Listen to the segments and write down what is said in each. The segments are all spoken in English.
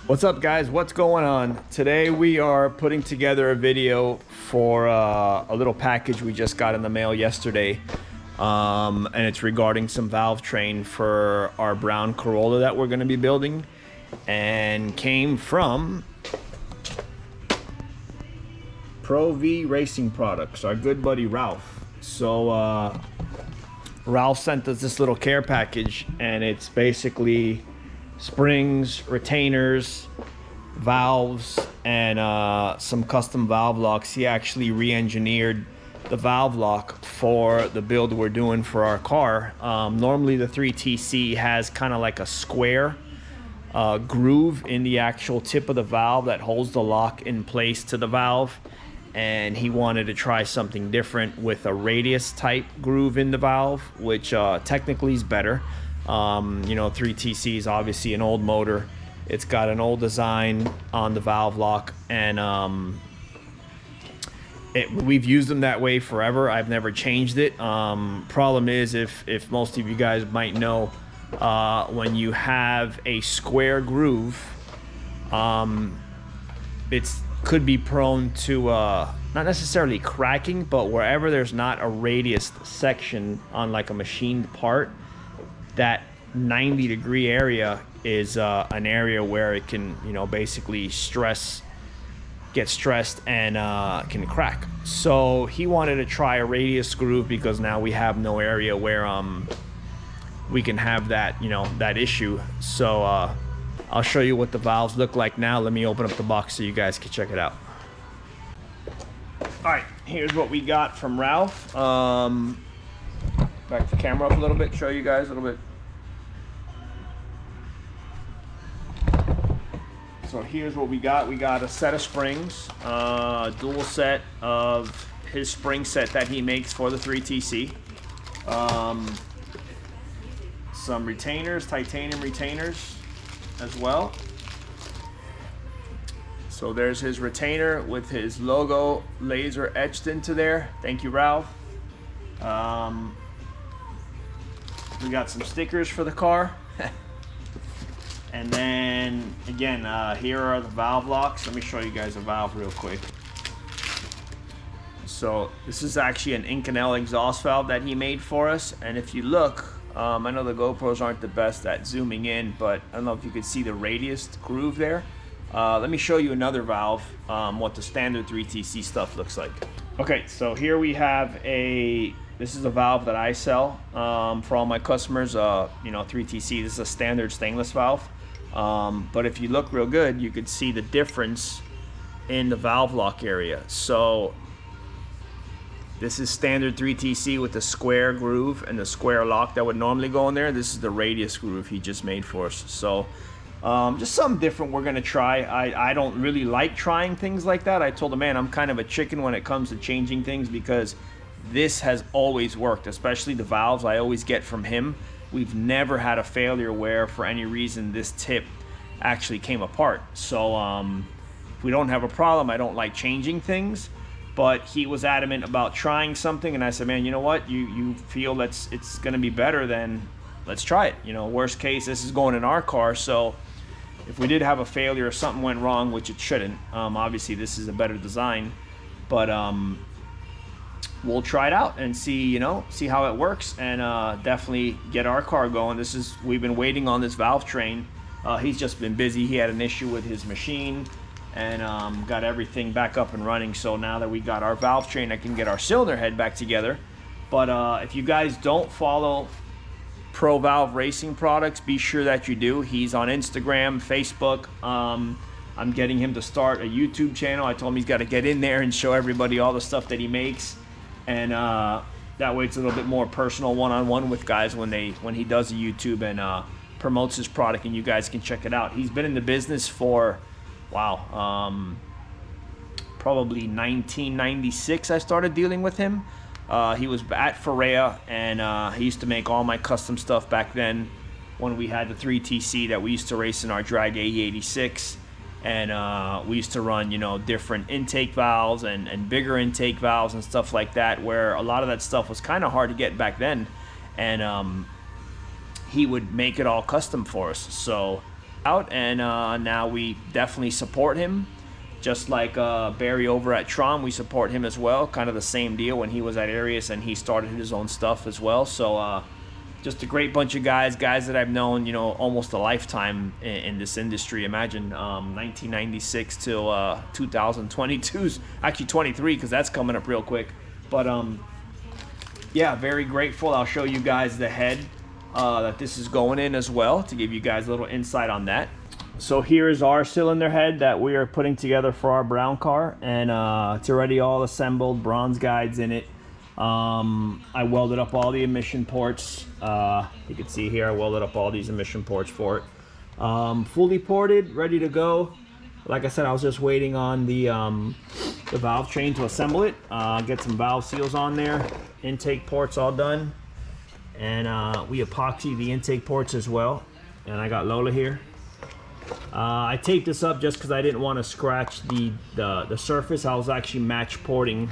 What's up, guys? What's going on? Today we are putting together a video for a little package we just got in the mail yesterday, and it's regarding some valve train for our brown Corolla that we're going to be building, and came from Pro V Racing Products, our good buddy Ralf. So Ralf sent us this little care package, and it's basically springs, retainers, valves, and some custom valve locks. He actually re-engineered the valve lock for the build we're doing for our car. Normally the 3TC has kind of like a square groove in the actual tip of the valve that holds the lock in place to the valve, and he wanted to try something different with a radius type groove in the valve, which technically is better. You know, 3TC is obviously an old motor. It's got an old design on the valve lock, and we've used them that way forever. I've never changed it. Problem is, if most of you guys might know, when you have a square groove, it could be prone to not necessarily cracking, but wherever there's not a radius section on like a machined part, that 90-degree area is an area where it can, you know, basically get stressed and can crack. So he wanted to try a radius groove because now we have no area where we can have that, you know, that issue. So I'll show you what the valves look like now. Let me open up the box so you guys can check it out. All right, here's what we got from Ralf. Back the camera up a little bit, show you guys a little bit. So here's what we got. We got a set of springs, dual set of his spring set that he makes for the 3TC. Some retainers, titanium retainers as well. So there's his retainer with his logo laser etched into there. Thank you, Ralf. We got some stickers for the car. And then, again, here are the valve locks. Let me show you guys a valve real quick. So this is actually an Inconel exhaust valve that he made for us. And if you look, I know the GoPros aren't the best at zooming in, but I don't know if you could see the radius groove there. Let me show you another valve, what the standard 3TC stuff looks like. Okay, so here we have this is a valve that I sell for all my customers. You know, 3TC, this is a standard stainless valve. But if you look real good, you could see the difference in the valve lock area. So this is standard 3TC with the square groove and the square lock that would normally go in there. This is the radius groove he just made for us. So just something different we're gonna try. I don't really like trying things like that. I told him, man, I'm kind of a chicken when it comes to changing things, because this has always worked, especially the valves I always get from him. We've never had a failure where for any reason this tip actually came apart. So if we don't have a problem, I don't like changing things. But he was adamant about trying something, and I said, man, you know what, you feel it's gonna be better, then let's try it. You know, worst case, this is going in our car, so if we did have a failure or something went wrong, which it shouldn't, obviously this is a better design, but we'll try it out and see, you know, see how it works, and definitely get our car going. We've been waiting on this valve train. He's just been busy. He had an issue with his machine, and got everything back up and running. So now that we got our valve train, I can get our cylinder head back together. But if you guys don't follow Pro Valve Racing Products, be sure that you do. He's on Instagram, Facebook. I'm getting him to start a YouTube channel. I told him he's got to get in there and show everybody all the stuff that he makes, and that way it's a little bit more personal, one-on-one with guys when he does a YouTube and promotes his product, and you guys can check it out. He's been in the business for, wow, probably 1996 I started dealing with him. He was at Ferrea, and he used to make all my custom stuff back then when we had the 3TC that we used to race in our drag AE86. And we used to run, you know, different intake valves and bigger intake valves and stuff like that, where a lot of that stuff was kind of hard to get back then. And he would make it all custom for us. So out, and now we definitely support him. Just like Barry over at Tron, we support him as well. Kind of the same deal when he was at Arius and he started his own stuff as well. So just a great bunch of guys that I've known, you know, almost a lifetime in this industry. Imagine 1996 till 2022, actually 23, because that's coming up real quick. But yeah, very grateful. I'll show you guys the head that this is going in as well to give you guys a little insight on that. So here is our cylinder head that we are putting together for our brown car, and it's already all assembled, bronze guides in it. I welded up all the emission ports. You can see here I welded up all these emission ports for it. Fully ported, ready to go. Like I said, I was just waiting on the valve train to assemble it, get some valve seals on there, intake ports all done, and we epoxy the intake ports as well. And I got Lola here. I taped this up just because I didn't want to scratch the surface. I was actually match porting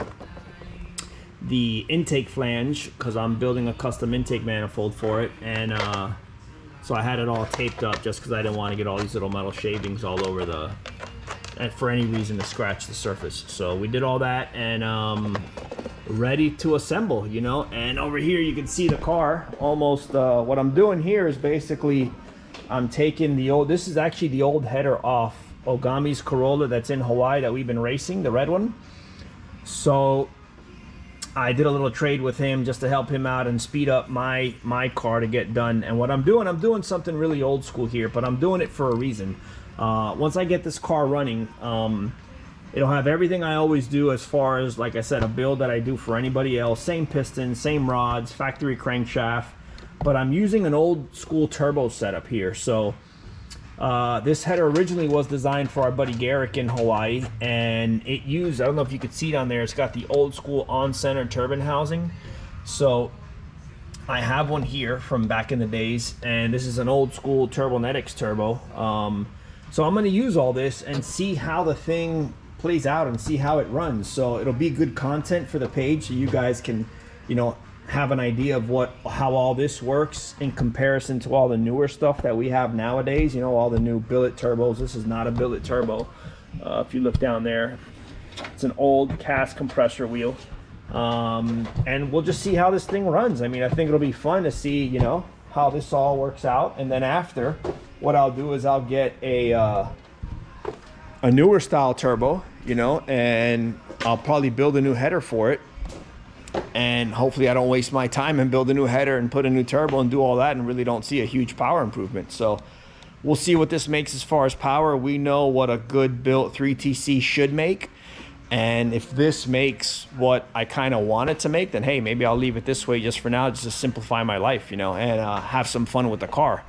the intake flange because I'm building a custom intake manifold for it, and so I had it all taped up just because I didn't want to get all these little metal shavings all over and for any reason to scratch the surface. So we did all that, and ready to assemble, you know. And over here you can see the car almost. What I'm doing here is basically I'm taking this is actually the old header off Ogami's Corolla that's in Hawaii that we've been racing, the red one. So I did a little trade with him just to help him out and speed up my car to get done. And what I'm doing something really old school here, but I'm doing it for a reason. Once I get this car running, it'll have everything I always do as far as, like I said, a build that I do for anybody else. Same pistons, same rods, factory crankshaft. But I'm using an old school turbo setup here. So this header originally was designed for our buddy Garrick in Hawaii, and it used, I don't know if you could see down there, it's got the old school on-center turbine housing. So I have one here from back in the days, and this is an old school Turbonetics turbo. So I'm going to use all this and see how the thing plays out and see how it runs. So it'll be good content for the page, so you guys can, you know, have an idea of how all this works in comparison to all the newer stuff that we have nowadays. You know, all the new billet turbos. This is not a billet turbo. If you look down there, it's an old cast compressor wheel. And we'll just see how this thing runs. I mean, I think it'll be fun to see, you know, how this all works out. And then after, what I'll do is I'll get a newer style turbo, you know, and I'll probably build a new header for it. And hopefully I don't waste my time and build a new header and put a new turbo and do all that and really don't see a huge power improvement. So we'll see what this makes as far as power. We know what a good built 3TC should make. And if this makes what I kind of want it to make, then hey, maybe I'll leave it this way just for now, just to simplify my life, you know, and have some fun with the car.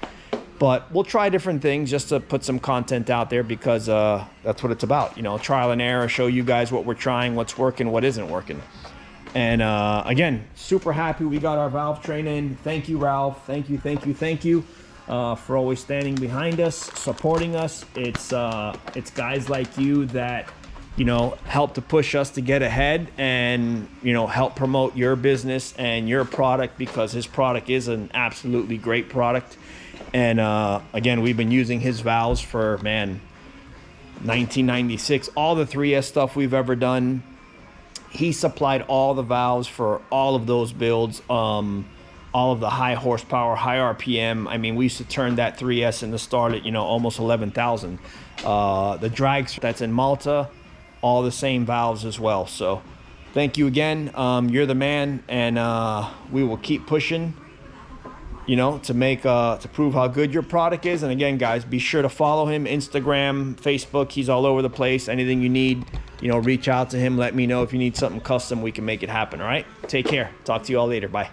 But we'll try different things just to put some content out there, because that's what it's about, you know, trial and error, show you guys what we're trying, what's working, what isn't working. And again, super happy we got our Valvetrain in. Thank you, Ralf. Thank you for always standing behind us, supporting us. It's guys like you that, you know, help to push us to get ahead and, you know, help promote your business and your product, because his product is an absolutely great product. And again, we've been using his valves for, man, 1996, all the 3S stuff we've ever done. He supplied all the valves for all of those builds, all of the high horsepower, high RPM. I mean, we used to turn that 3S into start at, you know, almost 11,000. The drags that's in Malta, all the same valves as well. So thank you again. You're the man, and we will keep pushing, you know, to prove how good your product is. And again, guys, be sure to follow him, Instagram, Facebook. He's all over the place. Anything you need, you know, reach out to him. Let me know if you need something custom. We can make it happen. All right, take care. Talk to you all later. Bye.